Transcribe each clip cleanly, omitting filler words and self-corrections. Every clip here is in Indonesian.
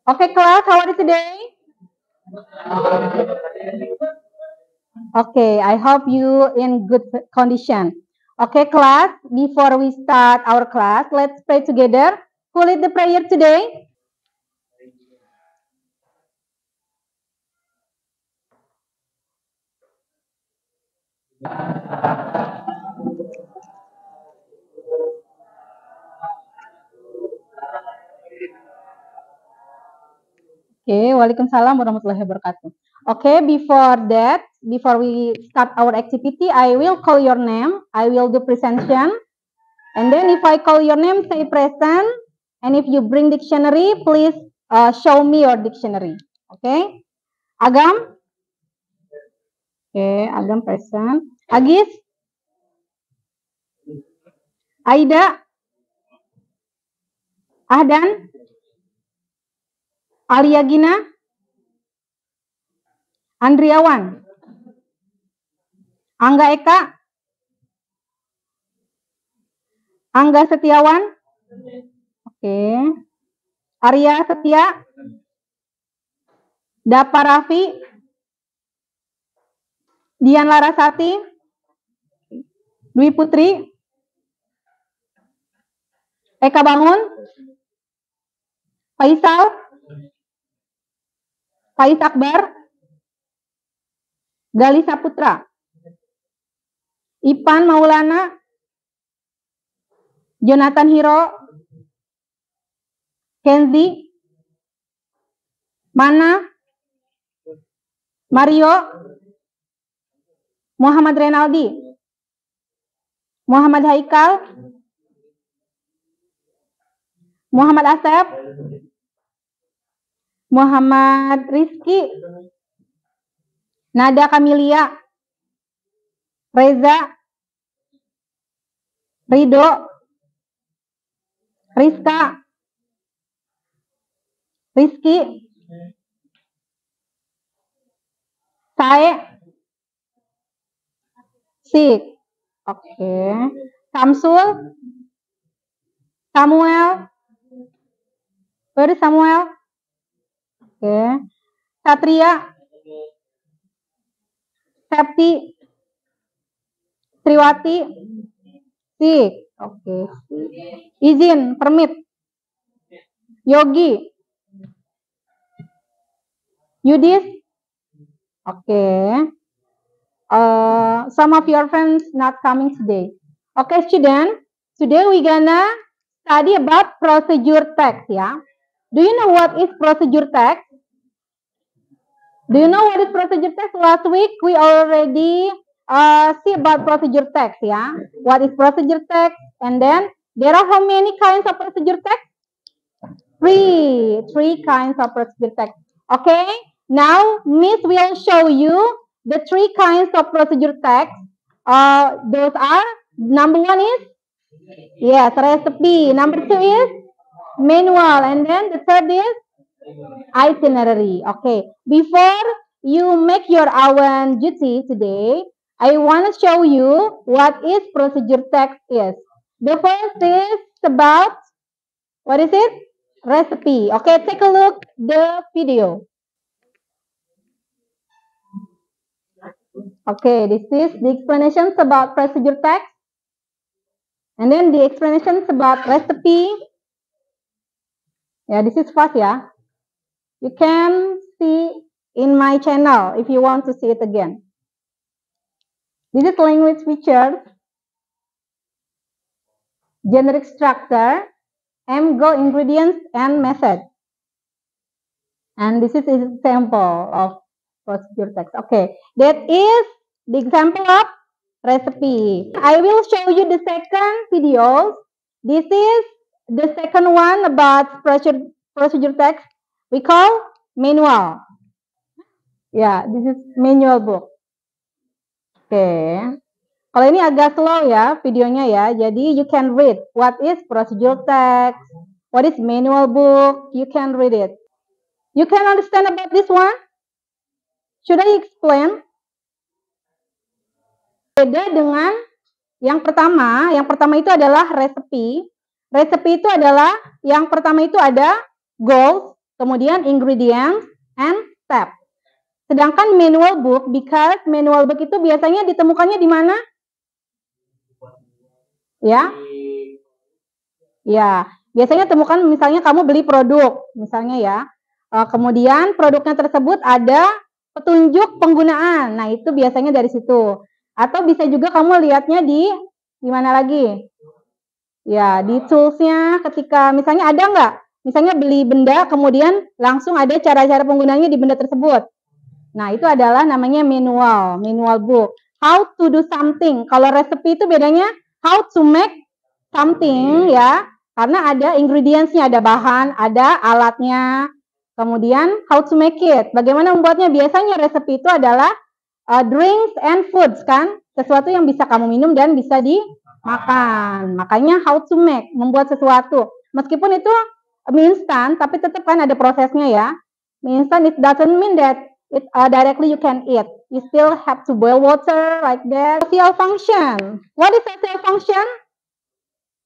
Okay, class, how are you today? Okay, I hope you in good condition. Okay, class, before we start our class, let's pray together. Who lead the prayer today? Okay, Waalaikumsalam warahmatullahi wabarakatuh. Okay, before we start our activity, I will call your name. I will do presentation. And then if I call your name, say present. And if you bring dictionary, please show me your dictionary. Okay? Agam? Okay, Agam present. Agis? Aida? Ahdan? Aliagina? Andriawan? Angga Eka? Angga Setiawan? Okay. Arya Setia? Dapa Raffi? Dian Larasati? Dwi Putri? Eka Bangun? Faisal? Faiz Akbar? Gali Saputra? Ipan Maulana? Jonathan Hiro? Kenzi? Mana? Mario? Muhammad Renaldi? Muhammad Haikal? Muhammad Asep? Muhammad Rizky? Nada Kamilia? Reza? Rido? Rizka? Rizky? Sae? Sik? Okay. Samsul? Samuel? Where is Samuel? Okay. Satria? Septi? Triwati? Sik? Okay. Izin, permit. Yogi? Yudis? Okay. Some of your friends not coming today. Okay, student. Today we gonna study about procedure text, yeah. Do you know what is procedure text? Do you know what is procedure text? Last week we already see about procedure text, yeah. What is procedure text? And then there are how many kinds of procedure text? Three kinds of procedure text. Okay. Now Miss will show you the three kinds of procedure text. Those are, number one is, yes, recipe. Number two is manual. And then the third is itinerary. Okay. Before you make your own duty today, I want to show you what is procedure text is. The first is about, what is it? Recipe. Okay, take a look the video. Okay, this is the explanations about procedure text. And then the explanations about recipe. Yeah, this is fast, yeah. You can see in my channel if you want to see it again. This is language features, generic structure, MGO ingredients and method. And this is an example of procedure text. Okay, that is the example of recipe. I will show you the second video. This is the second one about procedure text. We call manual. Ya, this is manual book. Oke. Kalau ini agak slow ya videonya ya. Jadi you can read what is procedure text, what is manual book. You can read it. You can understand about this one? Should I explain? Beda dengan yang pertama itu adalah recipe. Recipe itu adalah yang pertama itu ada goals, kemudian ingredients, and step. Sedangkan manual book, because manual book itu biasanya ditemukannya di mana? Ya, ya, biasanya temukan misalnya kamu beli produk, misalnya ya. Kemudian produknya tersebut ada petunjuk penggunaan. Nah, itu biasanya dari situ. Atau bisa juga kamu lihatnya di mana lagi? Ya, di tools-nya ketika misalnya ada nggak? Misalnya beli benda, kemudian langsung ada cara-cara penggunaannya di benda tersebut. Nah, itu adalah namanya manual book. How to do something. Kalau resepi itu bedanya how to make something ya. Karena ada ingredients-nya, ada bahan, ada alatnya. Kemudian how to make it. Bagaimana membuatnya? Biasanya resepi itu adalah drinks and foods kan. Sesuatu yang bisa kamu minum dan bisa dimakan. Makanya how to make, membuat sesuatu. Meskipun itu mie instan, tapi tetap kan ada prosesnya ya. Mie instan it doesn't mean that it directly you can eat. You still have to boil water like that. Social function. What is social function?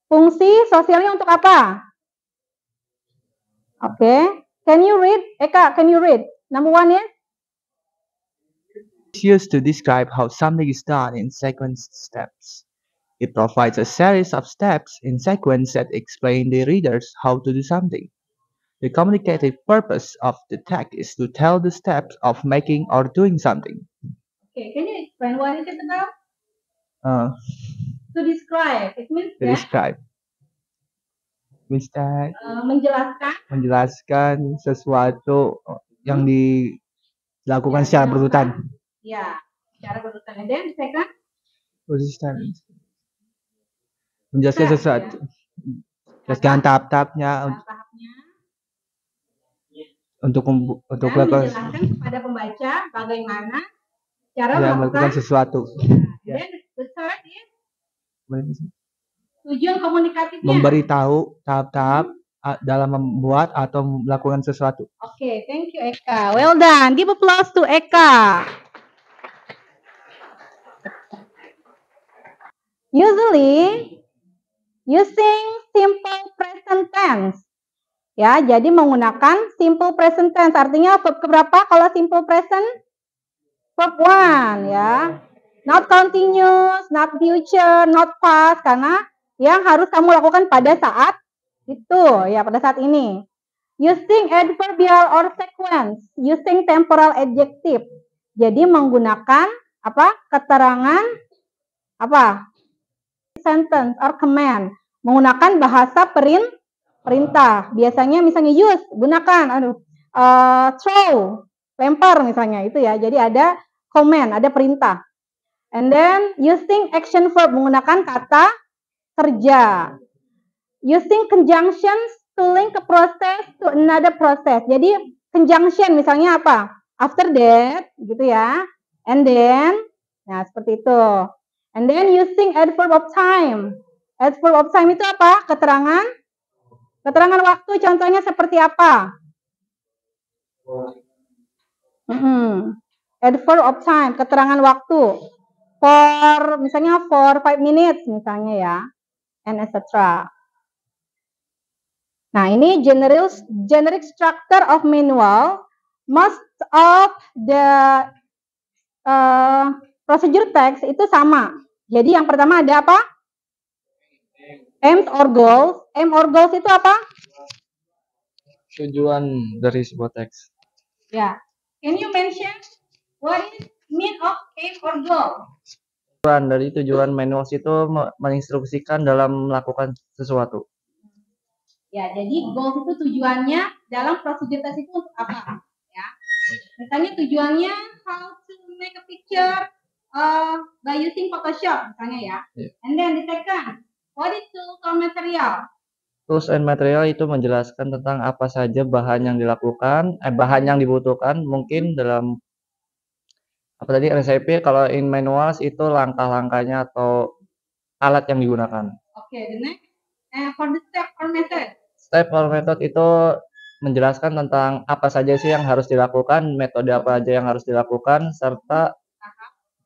Fungsi sosialnya untuk apa? Okay. Can you read? Eka, can you read? Number one is? It's used to describe how something is done in sequence steps. It provides a series of steps in sequence that explain the readers how to do something. The communicative purpose of the text is to tell the steps of making or doing something. Okay, can you explain what is it about? To describe. It means To describe. Means that menjelaskan sesuatu yang dilakukan secara berurutan. Ya, secara berurutan. And then second? Persistent. Menjelaskan sesuatu. Jelaskan tahap-tahapnya. Untuk menjelaskan kepada pembaca bagaimana cara melakukan sesuatu. Ya. Dan the third is tujuan komunikatifnya. Memberitahu tahap-tahap dalam membuat atau melakukan sesuatu. Okay, thank you Eka. Well done. Give applause to Eka. Usually using simple present tense. Ya, jadi menggunakan simple present tense. Artinya verb keberapa kalau simple present? Verb 1 ya. Not continuous, not future, not past, karena yang harus kamu lakukan pada saat itu, ya pada saat ini. Using adverbial or sequence, using temporal adjective. Jadi menggunakan apa? Keterangan apa? Sentence or command. Menggunakan bahasa perintah. Biasanya misalnya use, gunakan, throw, lempar misalnya itu ya. Jadi ada command, ada perintah. And then using action verb, menggunakan kata kerja. Using conjunctions to link a process to another process. Jadi conjunction misalnya apa? After that, gitu ya. And then, nah seperti itu. And then using adverb of time. Adverb of time itu apa? Keterangan waktu. Contohnya seperti apa? Adverb of time, keterangan waktu. Misalnya for 5 minutes misalnya ya, and etc. Nah, ini generic structure of manual. Most of the procedure text itu sama. Jadi yang pertama ada apa? Aims or goals. Aim or goals itu apa? Tujuan dari sebuah teks. Ya. Can you mention what is mean of aim or goal? Tujuan manual itu menginstruksikan dalam melakukan sesuatu. Ya, jadi goals itu tujuannya dalam prosedur tes itu untuk apa? Ya. Misalnya tujuannya how to make a picture by using Photoshop misalnya ya. And then the second, what is tools or material? Tools and material itu menjelaskan tentang apa saja bahan yang dilakukan, bahan yang dibutuhkan mungkin dalam apa tadi resep. Kalau in manuals itu langkah-langkahnya atau alat yang digunakan. Okay, the next for the step or method. Step or method itu menjelaskan tentang apa saja sih yang harus dilakukan, metode apa aja yang harus dilakukan, serta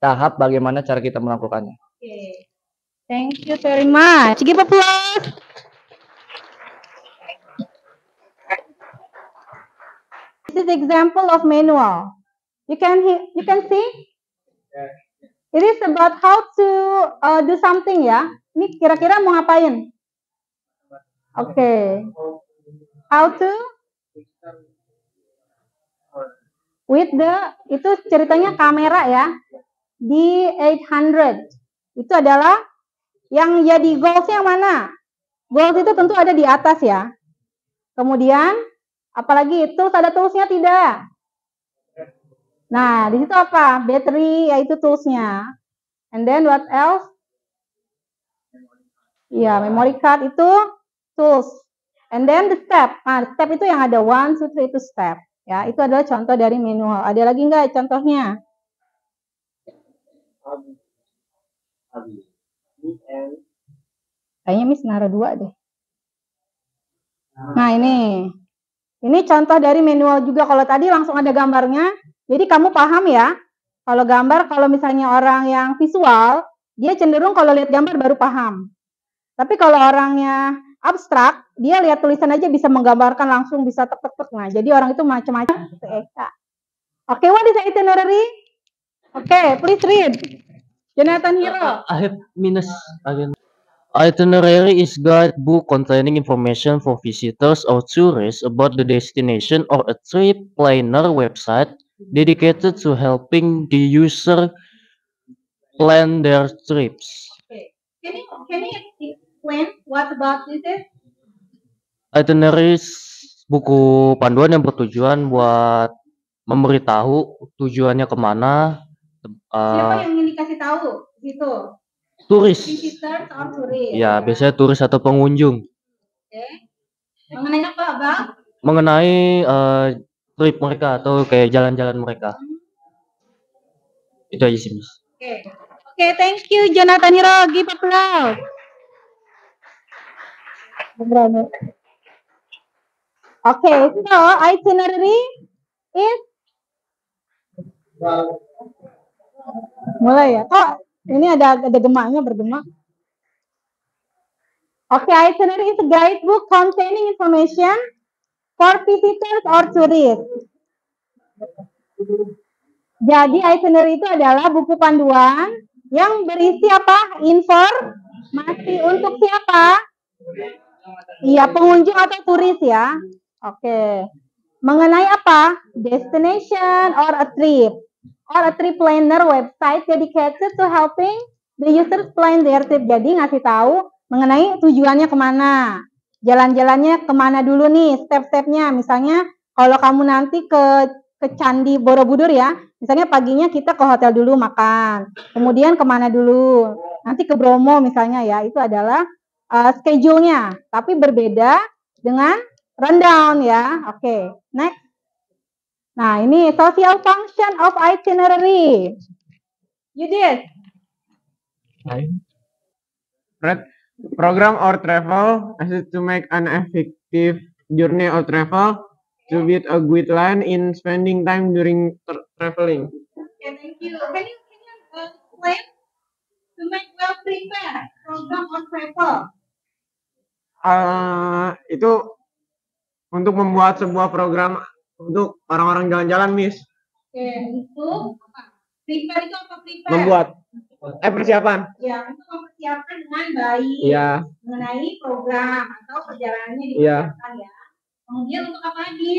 tahap bagaimana cara kita melakukannya. Okay. Thank you very much. Give applause. This is example of manual. You can see it is about how to do something ya. Ini kira-kira mau ngapain? Oke. How to with the itu ceritanya kamera ya. D800 itu adalah yang jadi goals yang mana? Goals itu tentu ada di atas ya. Kemudian apalagi tools, ada toolsnya tidak? Nah, di situ apa? Battery, yaitu toolsnya. And then what else? Ya, memory card itu tools. And then the step. Nah, step itu yang ada 1, 2, 3 itu step. Ya, itu adalah contoh dari manual. Ada lagi nggak contohnya? Kayaknya Miss naruh 2 deh. Nah, ini contoh dari manual juga. Kalau tadi langsung ada gambarnya, jadi kamu paham ya. Kalau gambar, kalau misalnya orang yang visual, dia cenderung kalau lihat gambar baru paham. Tapi kalau orangnya abstrak, dia lihat tulisan aja bisa menggambarkan langsung, bisa tek-tek-tek. Nah, jadi orang itu macam-macam. Oke, what is itinerary? Oke, please read. Jonathan Hero. I have minus again. Itinerary is guidebook containing information for visitors or tourists about the destination or a trip planner website dedicated to helping the user plan their trips. Okay. Can you explain what about this is? Itinerary is buku panduan yang bertujuan buat memberitahu tujuannya kemana. Siapa yang ingin dikasih tahu? Gitu. Turis. Visitors or tourist. Ya, biasanya turis atau pengunjung. Oke. Mengenai apa, Abang? Mengenai trip mereka atau kayak jalan-jalan mereka. Itu aja sih, Miss. Oke, thank you Jonathan Hero. Give applause. Okay, so itinerary is mulai ya. Kok ini ada gemaknya, bergema. Okay, itinerary is a guidebook containing information for visitors or tourists. Jadi itinerary itu adalah buku panduan yang berisi apa? Informasi untuk siapa? Iya, pengunjung atau turis ya. Oke. Mengenai apa? Destination or a trip. Or a trip planner website dedicated to helping the users plan their trip. Jadi ngasih tahu mengenai tujuannya kemana. Jalan-jalannya kemana dulu nih, step-stepnya. Misalnya kalau kamu nanti ke Candi Borobudur ya, misalnya paginya kita ke hotel dulu makan, kemudian kemana dulu, nanti ke Bromo misalnya ya, itu adalah schedule-nya, tapi berbeda dengan rundown ya. Oke, next. Nah, ini social function of itinerary. Yudis. Program or travel is to make an effective journey or travel to build a guideline in spending time during traveling. Okay, thank you. Can you explain to make well prepared program or travel? Itu untuk membuat sebuah program untuk orang-orang jalan-jalan, Miss. Oke, itu apa? Prepare itu apa? Prepare. Membuat persiapan. Ya, untuk mempersiapkan dengan baik. Iya. Mengenai program atau perjalanannya disiapkan ya. Kemudian untuk apa lagi?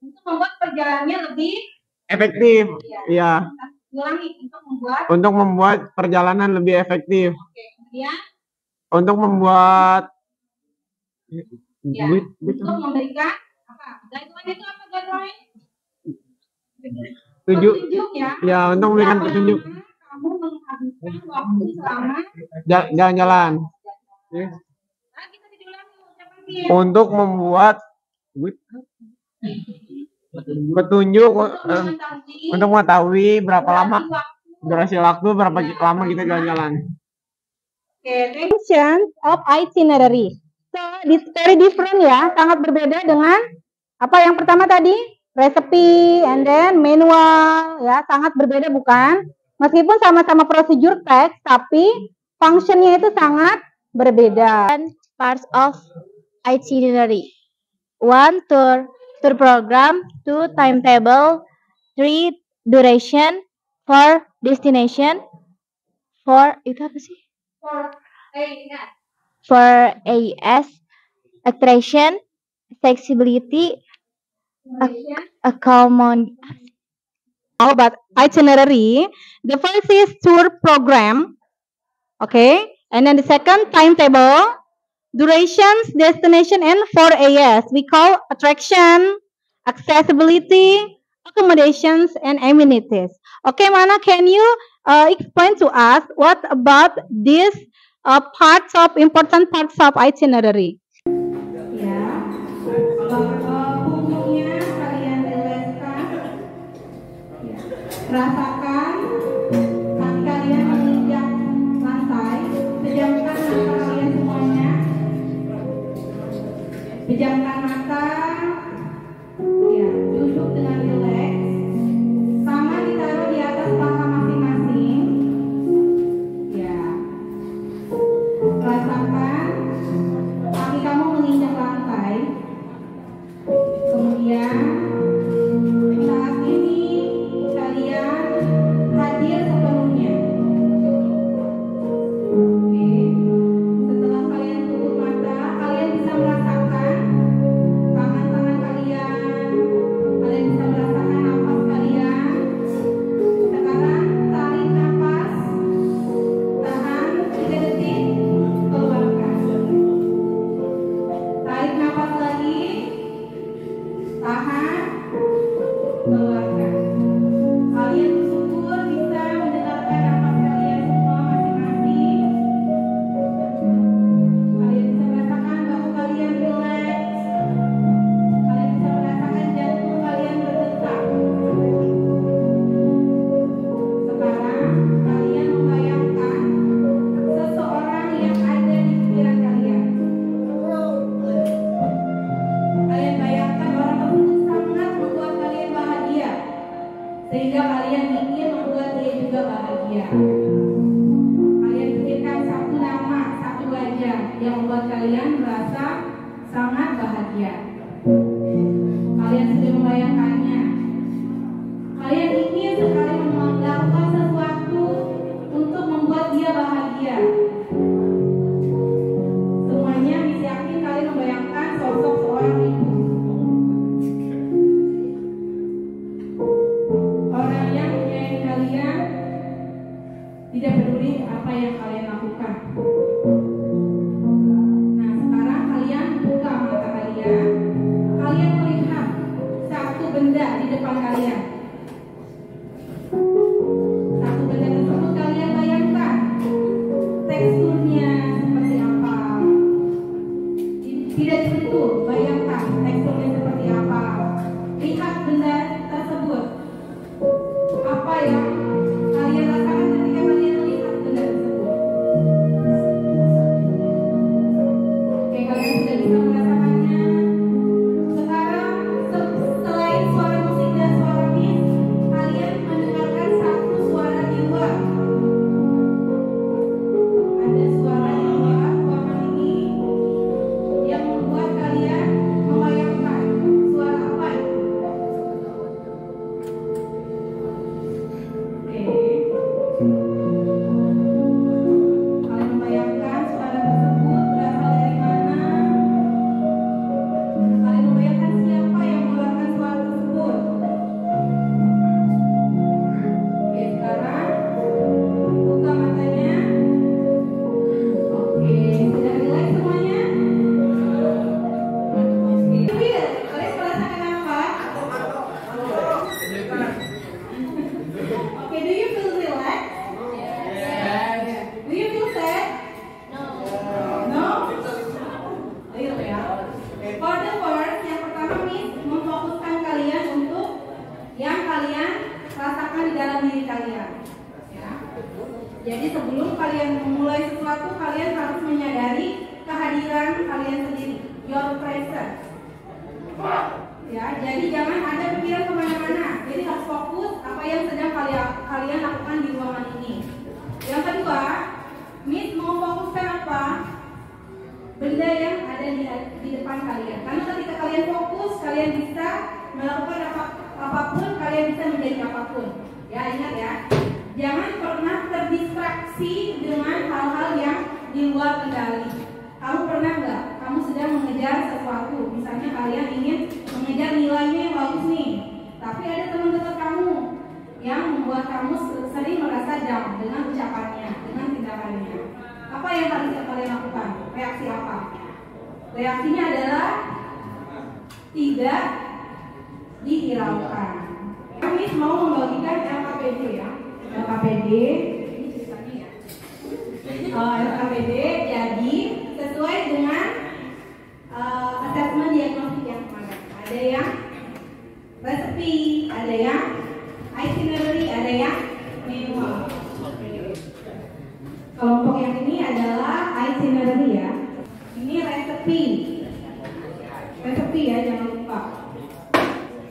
Untuk membuat perjalanannya lebih efektif. Iya. Ulangi, untuk membuat perjalanan lebih efektif. Oke, kemudian untuk membuat ya, untuk memberikan apa? Guideline itu apa guideline? Petunjuk ya. Ya, untuk memberikan petunjuk. Kamu menghabiskan waktu selama jalan-jalan. Untuk membuat petunjuk untuk mengetahui berapa lama durasi waktu, berapa lama kita jalan-jalan. Function of itinerary. So, it's very different ya, sangat berbeda dengan apa yang pertama tadi, recipe and then manual ya, sangat berbeda bukan? Meskipun sama-sama prosedur teks, tapi functionnya itu sangat berbeda. Parts of itinerary. 1. Tour program. 2. Timetable. 3. Duration. 4. Destination. 4. Itu apa sih? 4 AS. Attraction. Accessibility. Accommodation. But itinerary, the first is tour program, okay, and then the second timetable, durations, destination, and 4 AS. We call attraction, accessibility, accommodations, and amenities. Okay, Mana, can you explain to us what about these important parts of itinerary? Ya, punggungnya kalian rilekskan, rasakan kaki kalian menginjak lantai, pejamkan mata kalian semuanya, pejamkan mata, ya, duduk dengan rileks, tangan ditaruh di atas paha masing-masing, ya, rasakan kaki kamu menginjak lantai. Kemudian saat ini kalian hadir sepenuhnya. Oke. Setelah kalian tutup mata, kalian bisa merasakan tangan-tangan kalian. Kalian bisa merasakan nafas kalian. Sekarang tarik nafas. Tahan 3 detik. Keluarkan. Tarik nafas lagi. Tahan, keluarkan. Kalian bersyukur bisa mendengarkan nafas kalian semua masing-masing. Kalian bisa merasakan bahu kalian rileks. Kalian bisa merasakan jantung kalian berdetak. Sekarang kalian membayangkan seseorang yang ada di pikiran kalian. Kalian bayangkan orang tersebut sangat membuat kalian bahagia, sehingga kalian ingin membuat dia juga bahagia. Kalian pikirkan satu nama, satu wajah yang membuat kalian merasa sangat bahagia. Kalian sudah membayangkannya. Kalian ingin sekali melakukan sesuatu untuk membuat dia bahagia. Semuanya bisa yakin kalian membayangkan sosok seorang ibu. Orang yang menyayangi kalian, tidak peduli apa yang kalian lakukan. Nah, sekarang kalian buka mata kalian. Kalian melihat satu benda di depan kalian. Satu benda tersebut kalian bayangkan teksturnya seperti apa. Tidak disentuh, bayangkan teksturnya seperti apa. Lihat benda tersebut. Apa yang kalian rasakan ketika kalian melihat benda tersebut? Oke, kalian sudah bisa merasakannya. Sekarang selain suara musik dan suara bis, kalian mendengarkan satu suara di luar. Ada suara di luar ruangan ini yang membuat kalian membayangkan suara apa itu? Oke. Kalian membayangkan suara tersebut berasal dari mana? Kalian membayangkan siapa yang mengeluarkan suara tersebut? Oke, sekarang buka matanya. Oke, sudah rileks semuanya? Oke, kalian merasakan apa? Okay, do you feel relaxed? Yeah. Do you feel sad? No? Real ya. For the first, yang pertama Miss memfokuskan kalian untuk yang kalian rasakan di dalam diri kalian. Ya. Jadi sebelum kalian memulai sesuatu, kalian harus menyadari kehadiran kalian sendiri, your presence. Ya, jadi jangan ada pikiran kemana-mana. Jadi harus fokus apa yang sedang kalian lakukan di ruangan ini. Yang kedua, Miss mau fokuskan apa? Benda yang ada di depan kalian. Karena ketika kalian fokus, kalian bisa melakukan apapun, kalian bisa menjadi apapun. Ya, ingat ya. Jangan pernah terdistraksi dengan hal-hal yang di luar kendali. Kamu pernah nggak? Kamu sedang mengejar sesuatu. Misalnya kalian ingin mengejar nilainya yang bagus nih. Tapi ada teman dekat kamu yang membuat kamu sering merasa down dengan ucapannya, dengan tindakannya. Apa yang harus kalian lakukan? Reaksi apa? Reaksinya adalah tidak dihiraukan. Kami mau membagikan LKPD ya. LKPD ini ceritanya ya. LKPD jadi sesuai dengan asesmen diagnostik yang kemarin. Ada yang resepi, ada yang itinerary, ada yang manual. Kelompok yang ini adalah itinerary ya. Ini resepi. Resepi ya, jangan lupa.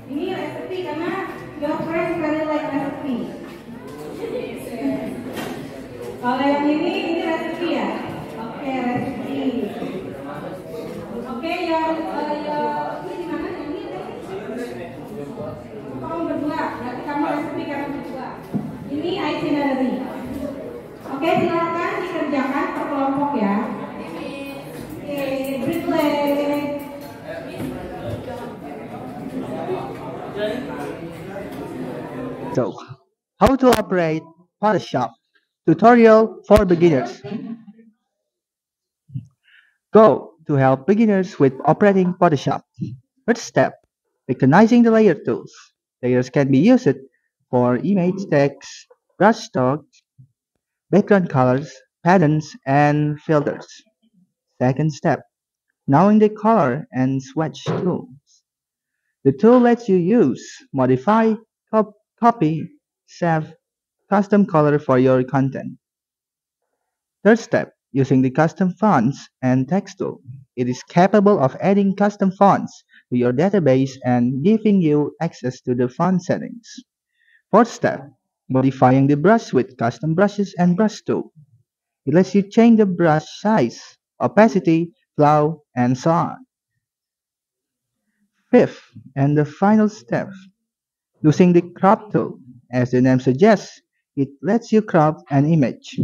Ini resepi karena your friends very like resepi. Kalau yang ini resepi ya. Oke, resepi. Oke, yang ini di mana yang ini? Kamu berdua, berarti kamu resepi, kamu berdua. Ini itinerary. Oke, silakan dikerjakan per kelompok ya. Oke, break. So, how to operate Photoshop tutorial for beginners. Go to help beginners with operating Photoshop. First step, recognizing the layer tools. Layers can be used for image, text, brush strokes, background colors, patterns, and filters. Second step, knowing the color and swatch tools. The tool lets you use, modify, copy, save, custom color for your content. Third step, using the custom fonts and text tool. It is capable of adding custom fonts to your database and giving you access to the font settings. Fourth step, modifying the brush with custom brushes and brush tool. It lets you change the brush size, opacity, flow, and so on. Fifth, and the final step, using the crop tool. As the name suggests, it lets you crop an image.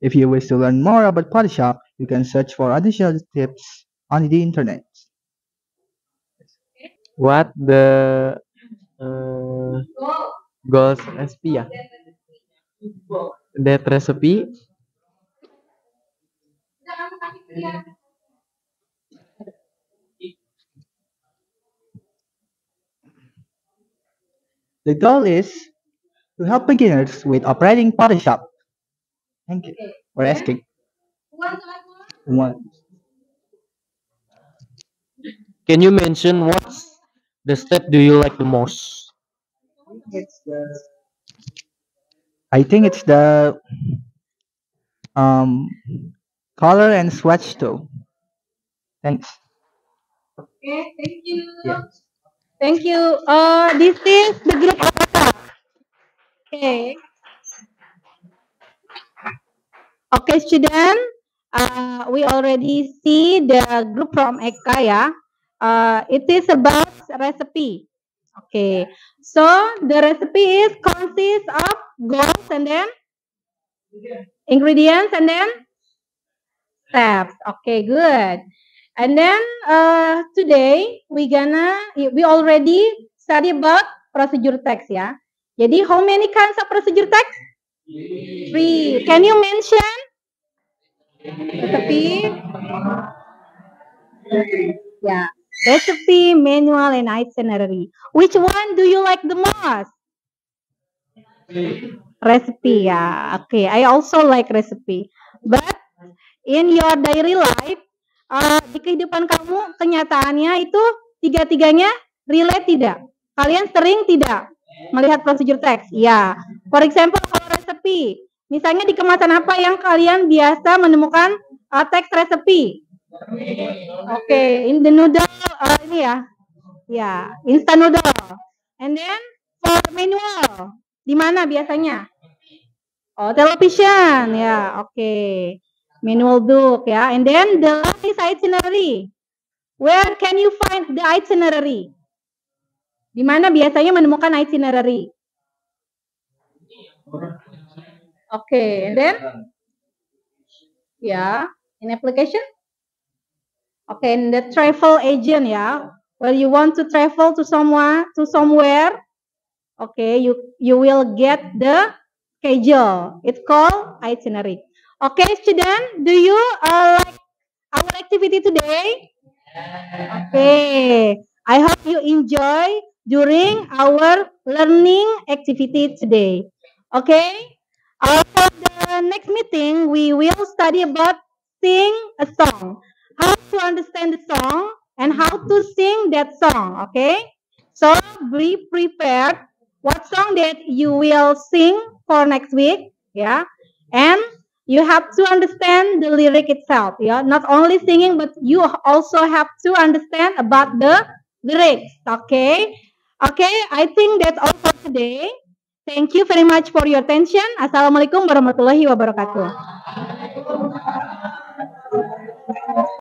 If you wish to learn more about Photoshop, you can search for additional tips on the internet. What the goals SP ya? That recipe? The goal is to help beginners with operating Photoshop. Thank you for asking. One. Can you mention what's the step do you like the most? I think it's the color and swatch tool. Thanks. Okay, thank you. Yeah. Thank you. This is the group of Okay. Okay, student. We already see the group from Eka ya. It is about recipe. Okay. So the recipe is consists of goals and then ingredients and then steps. Okay, good. And then today we already study about procedure text ya. Jadi how many kinds of procedure text? 3. Can you mention? Recipe. Yeah. Recipe, manual, and itinerary. Which one do you like the most? Recipe ya. Okay, I also like recipe. But in your daily life, di kehidupan kamu, kenyataannya itu tiga-tiganya relate tidak? Kalian sering tidak melihat prosedur teks? Ya. For example, kalau resepi, misalnya di kemasan apa yang kalian biasa menemukan teks resepi? Oke, in the noodle ini ya. Ya, instant noodle. And then for manual, di mana biasanya? Oh, television ya. Oke. Manual book ya. And then the last is itinerary. Where can you find the itinerary? Di mana biasanya menemukan itinerary? Okay, and then? Yeah, in application? Okay, in the travel agent, yeah. Well, you want to travel to somewhere. Okay, you will get the schedule. It's called itinerary. Okay, student, do you like our activity today? Okay, I hope you enjoy during our learning activity today. Okay, for the next meeting, we will study about sing a song, how to understand the song, and how to sing that song. Okay, so be prepared. What song that you will sing for next week? Yeah, and you have to understand the lyric itself. Yeah, not only singing, but you also have to understand about the lyrics. Okay, okay. I think that's all for today. Thank you very much for your attention. Assalamualaikum warahmatullahi wabarakatuh.